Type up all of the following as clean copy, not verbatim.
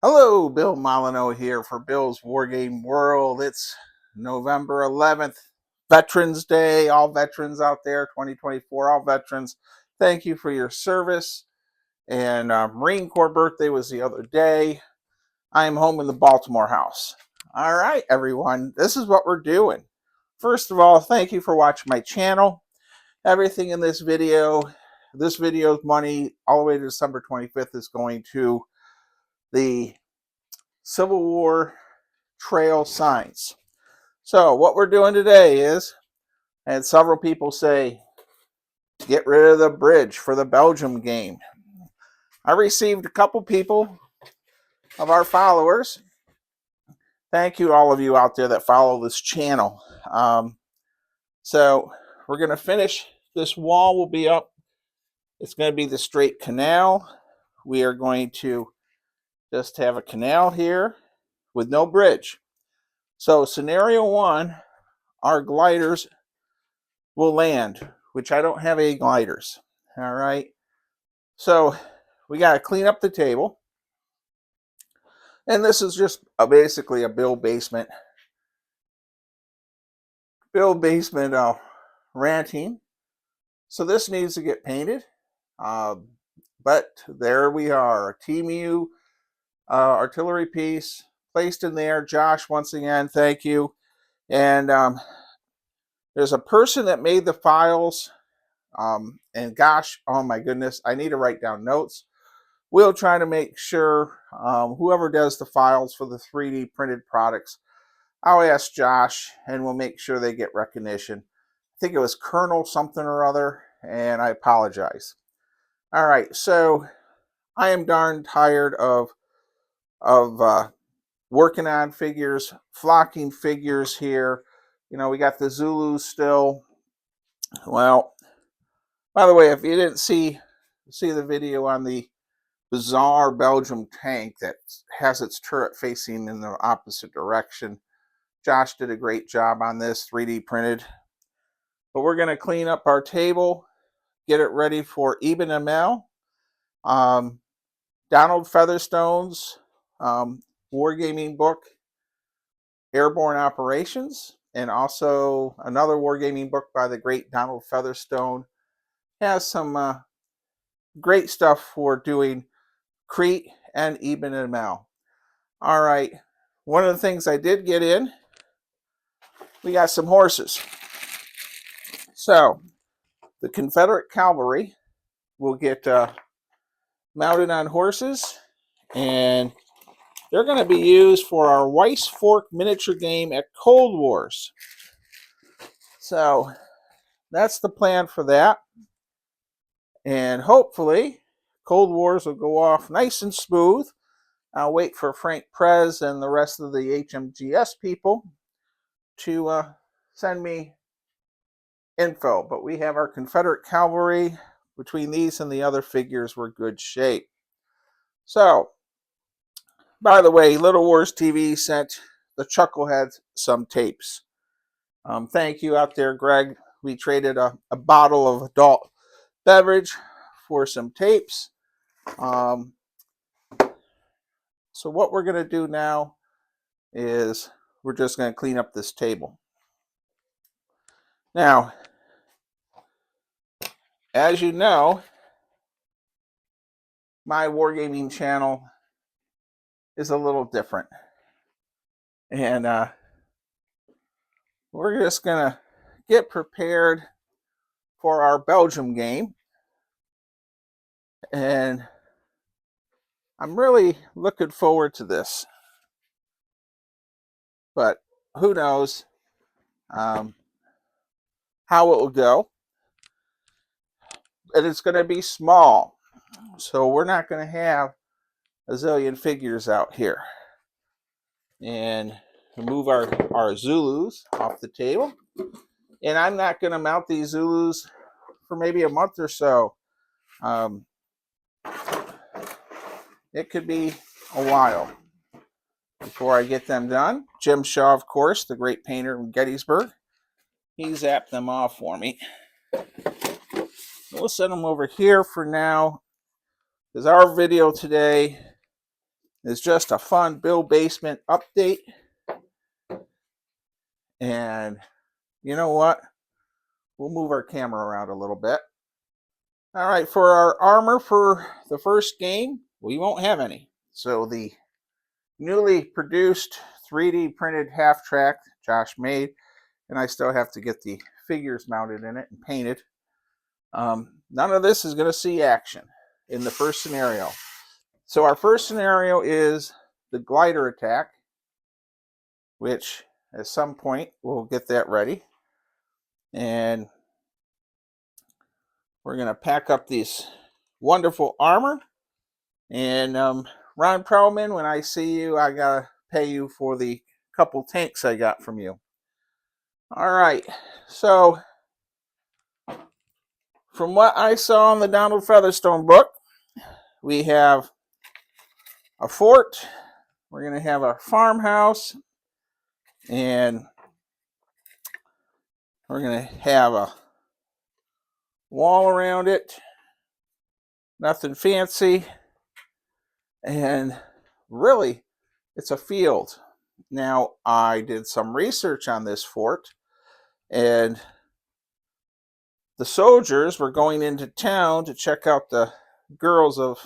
Hello, Bill Molyneux here for Bill's Wargame World. It's November 11th, Veterans Day. All veterans out there, 2024, all veterans. Thank you for your service. And Marine Corps birthday was the other day. I am home in the Baltimore house. All right, everyone, this is what we're doing. First of all, thank you for watching my channel. Everything in this video's money all the way to December 25th is going to the Civil War trail signs. So what we're doing today is, and several people say, get rid of the bridge for the Belgium game. I received a couple people of our followers. Thank you to all of you out there that follow this channel. So we're going to finish. This wall will be up. It's going to be the straight canal. We are going to just have a canal here with no bridge. So scenario one, our gliders will land, which I don't have any gliders. All right. So we got to clean up the table. And this is just basically a Bill basement ranting. So this needs to get painted. But there we are, a TMU artillery piece placed in there. Josh, once again, thank you. And there's a person that made the files. And gosh, oh my goodness, I need to write down notes. We'll try to make sure whoever does the files for the 3D printed products, I'll ask Josh and we'll make sure they get recognition. I think it was Colonel something or other, and I apologize. All right, so I am darn tired of working on figures, flocking figures here. You know, we got the Zulus still. Well, by the way, if you didn't see the video on the bizarre Belgium tank that has its turret facing in the opposite direction, Josh did a great job on this, 3D printed. But we're going to clean up our table, get it ready for Eben Emael, Donald Featherstone's wargaming book, Airborne Operations, and also another wargaming book by the great Donald Featherstone. Has some great stuff for doing Crete and Eben Emael. All right, one of the things I did get in, we got some horses. So the Confederate cavalry will get mounted on horses, and they're going to be used for our Weiss Fork miniature game at Cold Wars. So that's the plan for that. And hopefully Cold Wars will go off nice and smooth. I'll wait for Frank Prez and the rest of the HMGS people to send me info. But we have our Confederate cavalry. Between these and the other figures, we're good shape. So, by the way, Little Wars TV sent the Chuckleheads some tapes. Thank you out there, Greg. We traded a bottle of adult beverage for some tapes. So what we're going to do now is we're just going to clean up this table. Now, as you know, my wargaming channel is a little different. And we're just going to get prepared for our Belgium game. And I'm really looking forward to this. But who knows how it will go. And it's going to be small. So we're not going to have a zillion figures out here. And remove our Zulus off the table. And I'm not going to mount these Zulus for maybe a month or so. It could be a while before I get them done. Jim Shaw, of course, the great painter from Gettysburg, he zapped them off for me. We'll set them over here for now, because our video today is just a fun build basement update. And you know what? We'll move our camera around a little bit. All right, for our armor for the first game, we won't have any. So the newly produced 3D printed half track Josh made, and I still have to get the figures mounted in it and painted. None of this is going to see action in the first scenario. So our first scenario is the glider attack, which at some point we'll get that ready. And we're going to pack up these wonderful armor. And Ron Perlman, when I see you, I got to pay you for the couple tanks I got from you. All right, so from what I saw in the Donald Featherstone book, we have a fort, we're going to have a farmhouse, and we're going to have a wall around it. Nothing fancy. And really, it's a field. Now, I did some research on this fort, and the soldiers were going into town to check out the girls of,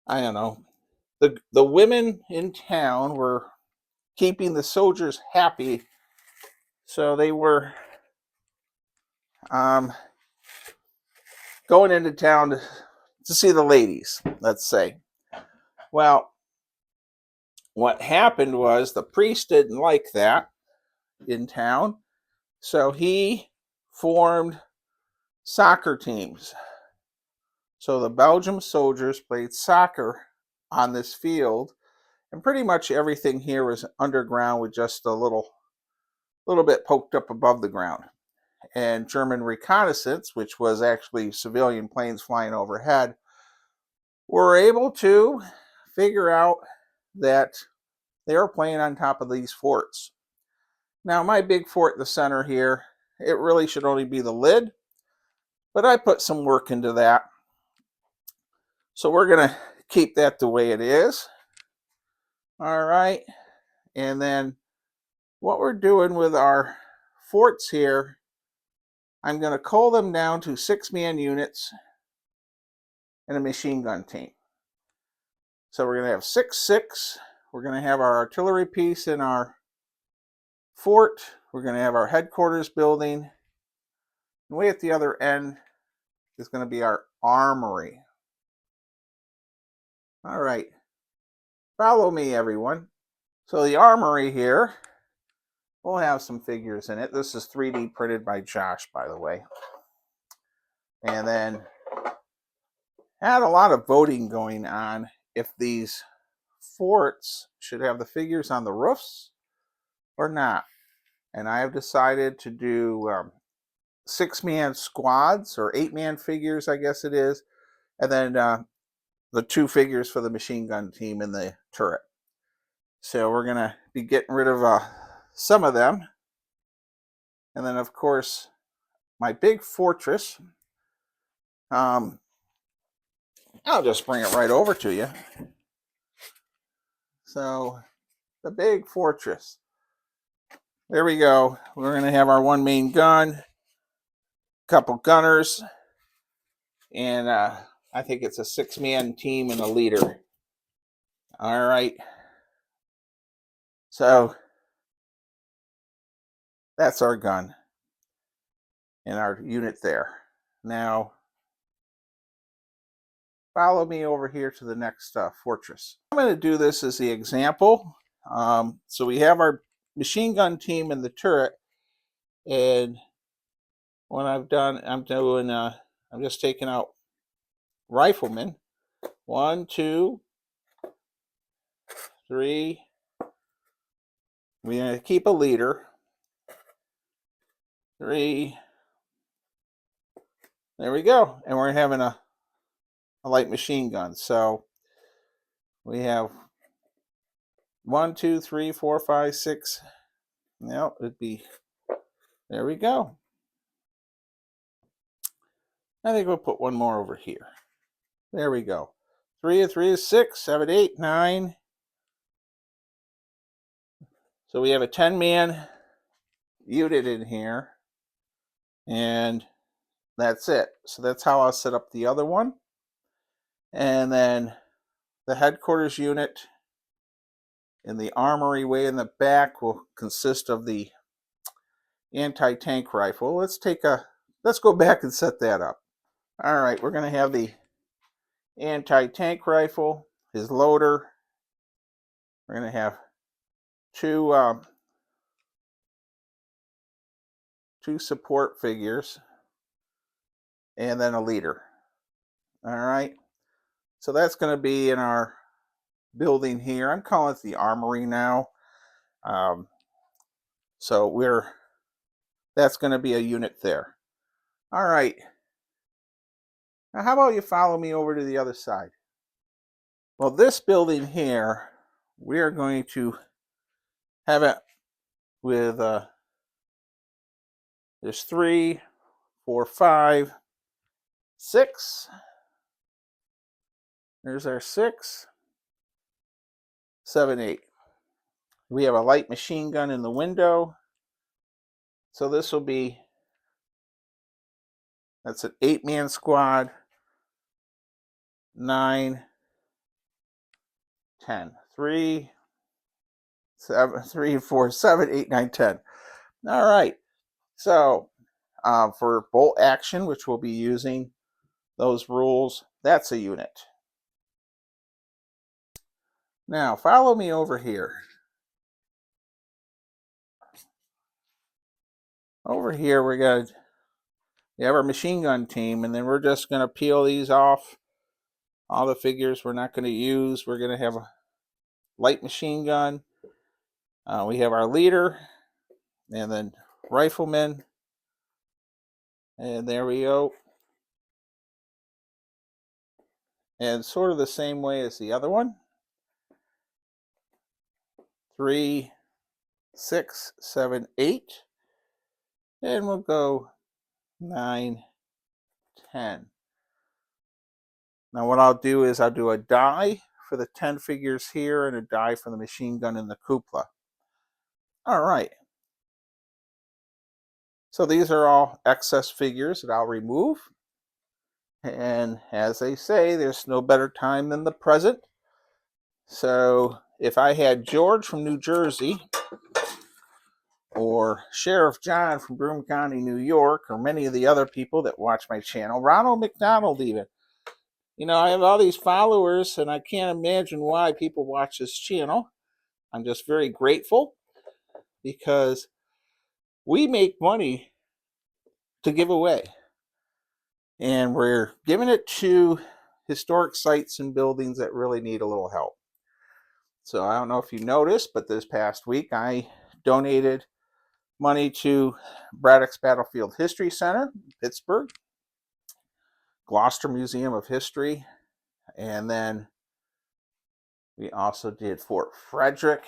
I don't know, the women in town were keeping the soldiers happy, so they were going into town to see the ladies, let's say. Well, what happened was the priest didn't like that in town, so he formed soccer teams. So the Belgium soldiers played soccer on this field, and pretty much everything here was underground with just a little bit poked up above the ground. And German reconnaissance, which was actually civilian planes flying overhead, were able to figure out that they were playing on top of these forts. Now, my big fort in the center here, it really should only be the lid, but I put some work into that. So we're going to keep that the way it is. All right. And then what we're doing with our forts here, I'm going to cull them down to 6-man units and a machine gun team. So we're going to have 6-6. We're going to have our artillery piece in our fort. We're going to have our headquarters building. And way at the other end is going to be our armory. All right. Follow me, everyone. So the armory here, we'll have some figures in it. This is 3D printed by Josh, by the way. And then had a lot of voting going on if these forts should have the figures on the roofs or not. And I have decided to do 6-man squads, or 8-man figures, I guess it is. And then the 2 figures for the machine gun team in the turret. So we're going to be getting rid of some of them. And then, of course, my big fortress. I'll just bring it right over to you. So the big fortress. There we go. We're going to have our 1 main gun, couple gunners, and I think it's a 6-man team and a leader. All right. So that's our gun and our unit there. Now, follow me over here to the next fortress. I'm going to do this as the example. So we have our machine gun team in the turret, and what I've done, I'm just taking out riflemen. 1, 2, 3. We're going to keep a leader. 3. There we go. And we're having a light machine gun. So we have 1, 2, 3, 4, 5, 6. No, it'd be, there we go. I think we'll put one more over here. There we go. 3 and 3 is 6, 7, 8, 9. So we have a 10-man unit in here. And that's it. So that's how I'll set up the other one. And then the headquarters unit in the armory way in the back will consist of the anti-tank rifle. Let's go back and set that up. All right, we're going to have the anti-tank rifle, his loader. We're going to have two support figures and then a leader. All right, so that's going to be in our building here. I'm calling it the armory now. So that's going to be a unit there. All right. Now, how about you follow me over to the other side? Well, this building here, we are going to have it with there's 3, 4, 5, 6. There's our 6, 7, 8. We have a light machine gun in the window. So this will be, that's an 8-man squad. 9, 10. 3, 4, 7, 8, 9, 10. All right. So for bolt action, which we'll be using those rules, that's a unit. Now follow me over here. Over here we have our machine gun team, and then we're just going to peel these off. All the figures we're not going to use. We're going to have a light machine gun. We have our leader, and then riflemen. And there we go. And sort of the same way as the other one. 3, 6, 7, 8. And we'll go 9, 10. Now what I'll do is I'll do a die for the 10 figures here and a die for the machine gun and the cupola. All right. So these are all excess figures that I'll remove. And as they say, there's no better time than the present. So if I had George from New Jersey, or Sheriff John from Broome County, New York, or many of the other people that watch my channel, Ronald McDonald even. You know, I have all these followers, and I can't imagine why people watch this channel. I'm just very grateful because we make money to give away. And we're giving it to historic sites and buildings that really need a little help. So I don't know if you noticed, but this past week I donated money to Braddock's Battlefield History Center, Pittsburgh, Gloucester Museum of History, and then we also did Fort Frederick,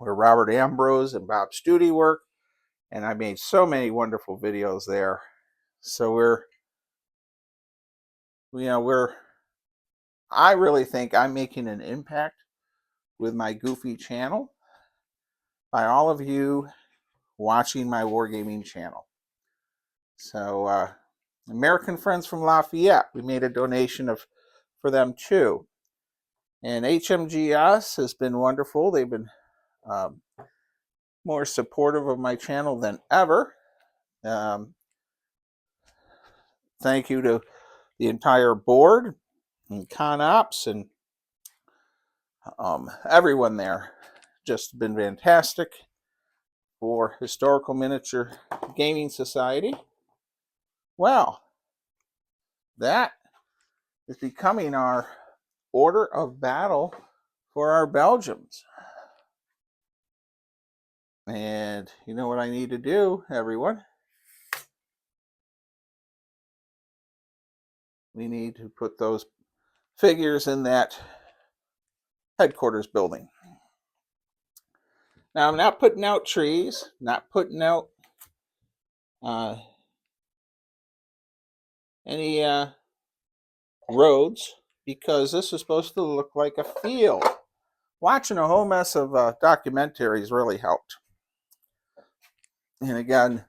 where Robert Ambrose and Bob Studi work, and I made so many wonderful videos there. So I really think I'm making an impact with my goofy channel by all of you watching my wargaming channel. So American Friends from Lafayette, we made a donation for them too. And HMGS has been wonderful. They've been more supportive of my channel than ever. Thank you to the entire board and ConOps and everyone there. Just been fantastic for Historical Miniature Gaming Society. Well, that is becoming our order of battle for our Belgians. And you know what I need to do, everyone? We need to put those figures in that headquarters building. Now, I'm not putting out trees, not putting out any roads. because this is supposed to look like a field. Watching a whole mess of documentaries really helped. And again,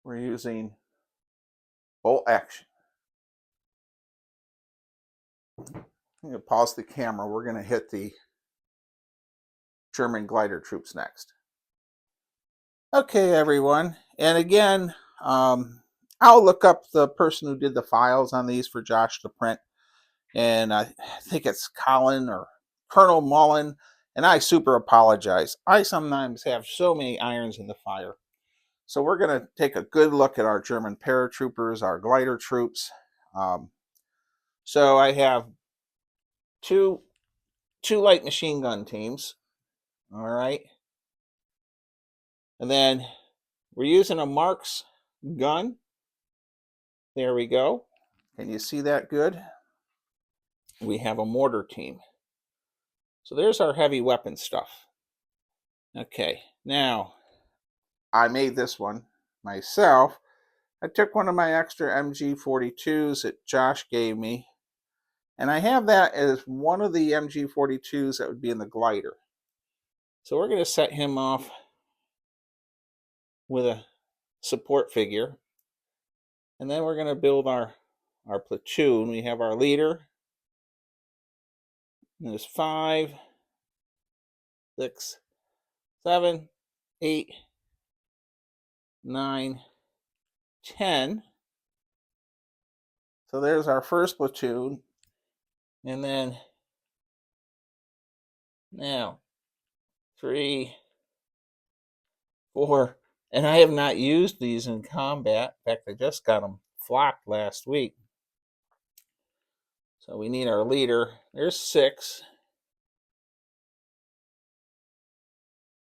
we're using bolt action. I'm going to pause the camera. We're going to hit the German glider troops next. Okay, everyone. And again, I'll look up the person who did the files on these for Josh to print. And I think it's Colin or Colonel Mullen. And I super apologize. I sometimes have so many irons in the fire. So we're going to take a good look at our German paratroopers, our glider troops. So I have two light machine gun teams. All right. And then we're using a Marks gun. There we go. Can you see that good? We have a mortar team. So there's our heavy weapon stuff. Okay, now I made this one myself. I took one of my extra MG42s that Josh gave me, and I have that as one of the MG42s that would be in the glider. So we're going to set him off with a support figure, and then we're going to build our platoon. We have our leader. And there's 5, 6, 7, 8, 9, 10. So there's our first platoon. And then now 3, 4, and I have not used these in combat. In fact, I just got them flocked last week. So we need our leader. There's 6.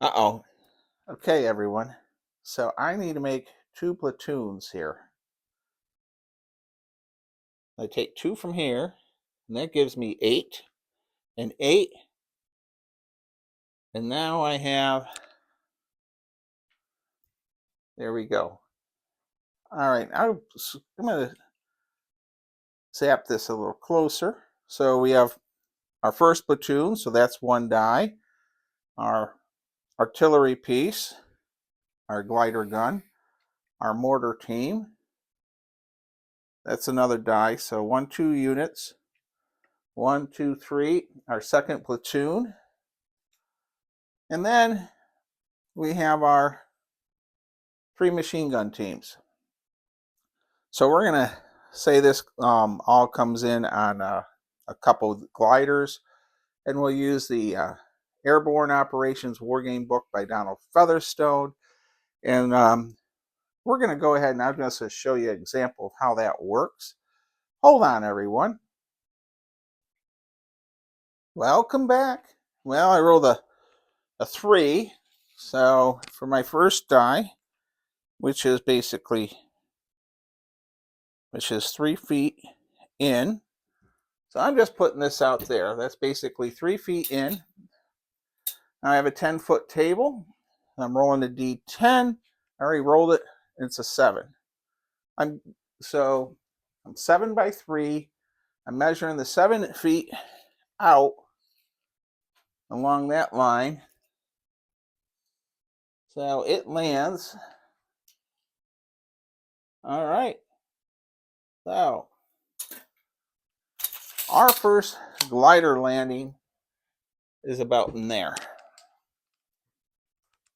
Uh-oh. Okay, everyone. So I need to make 2 platoons here. I take 2 from here, and that gives me 8 and 8. And now I have, there we go. All right, I'm going to zap this a little closer. So we have our first platoon, so that's 1 die. Our artillery piece, our glider gun, our mortar team. That's another die, so 1, 2 units. 1, 2, 3, our second platoon. And then we have our 3 machine gun teams. So we're going to say this all comes in on a couple of gliders, and we'll use the Airborne Operations Wargame book by Donald Featherstone. And we're going to go ahead and I'm going to show you an example of how that works. Hold on, everyone. Welcome back. Well, I rolled a 3. So for my first die, which is 3 feet in. So I'm just putting this out there. That's basically 3 feet in. Now I have a 10-foot table. I'm rolling a D10. I already rolled it. It's a 7. I'm 7 by 3. I'm measuring the 7 feet out along that line. So it lands. All right. So our first glider landing is about in there.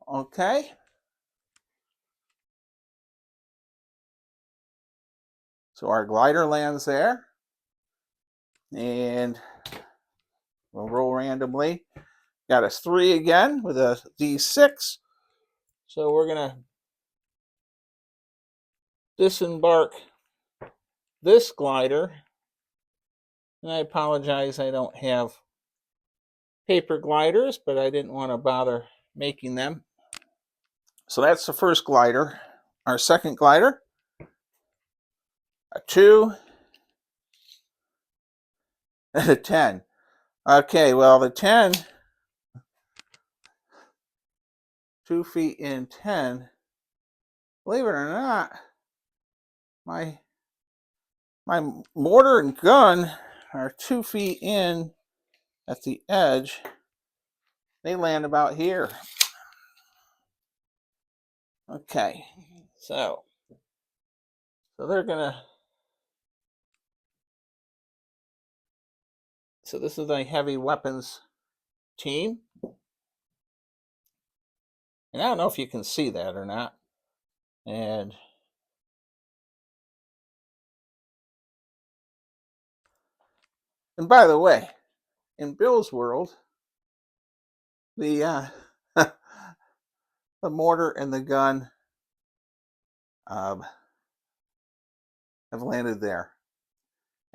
Okay. So our glider lands there. And we'll roll randomly. Got us 3 again with a D6. So we're going to disembark this glider. And I apologize, I don't have paper gliders, but I didn't want to bother making them. So that's the first glider. Our second glider, a 2, and a 10. Okay, well, the 10, 2 feet in 10, believe it or not, my My mortar and gun are 2 feet in at the edge. They land about here. Okay, so they're gonna. So this is a heavy weapons team, and I don't know if you can see that or not. And by the way, in Bill's world, the the mortar and the gun um, have landed there.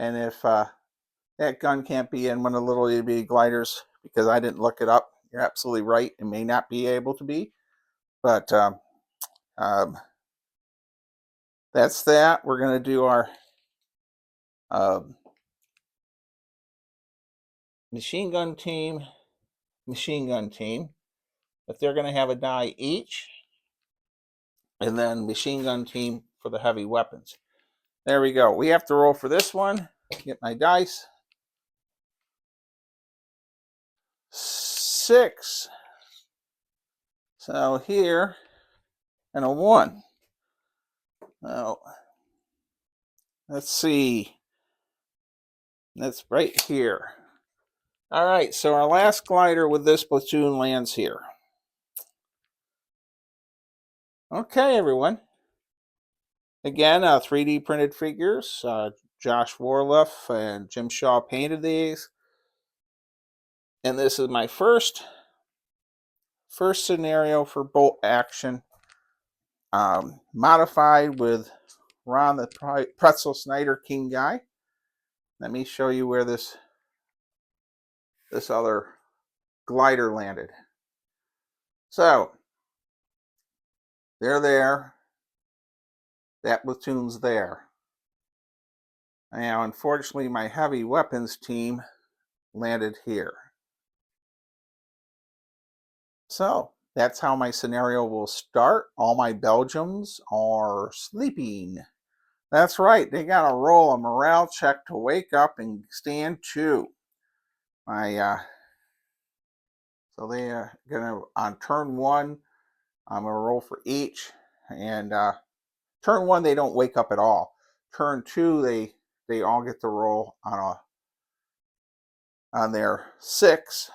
And if that gun can't be in one of the little itty gliders, because I didn't look it up, you're absolutely right. It may not be able to be, but um, that's that. We're going to do our machine gun team, if they're going to have a die each, and then machine gun team for the heavy weapons. There we go. We have to roll for this one. Get my dice. 6. So here, and a 1. Oh, let's see. That's right here. All right, so our last glider with this platoon lands here. Okay, everyone. Again, 3D printed figures. Josh Warliff and Jim Shaw painted these. And this is my first scenario for bolt action. Modified with Ron the Pretzel Snyder King guy. Let me show you where this other glider landed. So, they're there. That platoon's there. Now, unfortunately, my heavy weapons team landed here. So, that's how my scenario will start. All my Belgians are sleeping. That's right, they got to roll a morale check to wake up and stand to. So they are gonna, on turn 1, I'm gonna roll for each, and turn 1 they don't wake up at all. Turn 2 they all get to roll on their 6,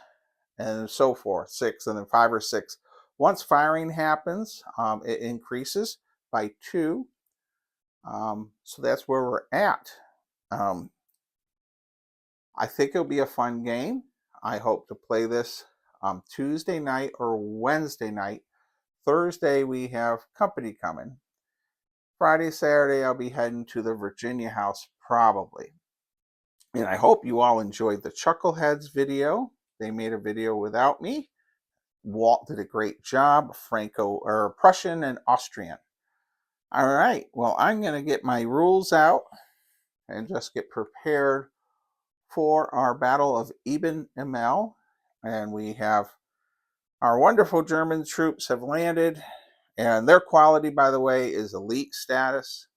and so forth. 6 and then 5 or 6. Once firing happens, it increases by 2. So that's where we're at. I think it'll be a fun game. I hope to play this Tuesday night or Wednesday night. Thursday we have company coming. Friday, Saturday I'll be heading to the Virginia house probably. And I hope you all enjoyed the Chuckleheads video. They made a video without me. Walt did a great job, Prussian and Austrian. All right, well, I'm going to get my rules out and just get prepared for our Battle of Eben Emael. And we have our wonderful German troops have landed, and their quality, by the way, is elite status.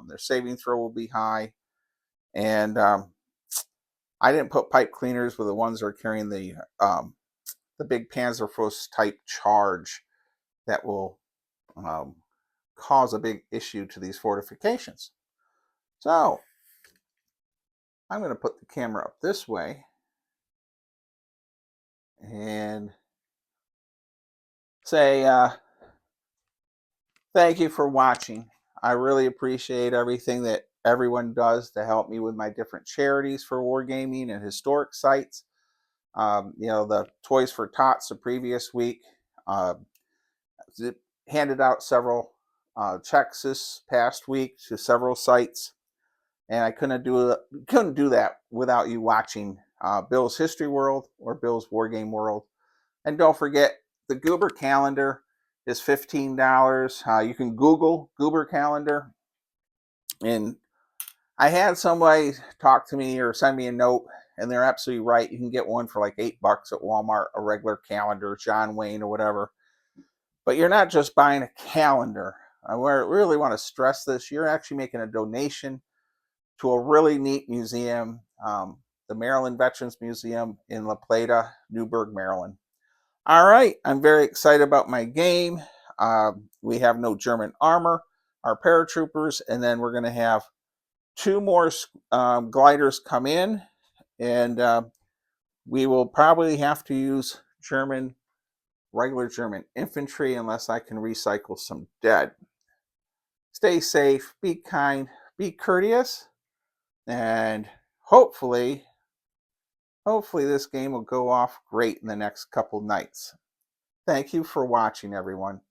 Their saving throw will be high. And I didn't put pipe cleaners with the ones that are carrying the big Panzerfaust type charge that will cause a big issue to these fortifications. So I'm going to put the camera up this way and say thank you for watching. I really appreciate everything that everyone does to help me with my different charities for wargaming and historic sites. The Toys for Tots the previous week handed out several checks this past week to several sites, and I couldn't do that without you watching Bill's History World or Bill's Wargame World. And don't forget, the Goober calendar is $15. You can Google Goober calendar, and I had somebody talk to me or send me a note, and they're absolutely right. You can get one for like $8 at Walmart, a regular calendar, John Wayne or whatever. But you're not just buying a calendar. I really want to stress this. You're actually making a donation to a really neat museum, the Maryland Veterans Museum in La Plata, Newburgh, Maryland. All right, I'm very excited about my game. We have no German armor, our paratroopers, and then we're going to have two more gliders come in, and we will probably have to use regular German infantry unless I can recycle some dead. Stay safe, be kind, be courteous, and hopefully this game will go off great in the next couple nights. Thank you for watching, everyone.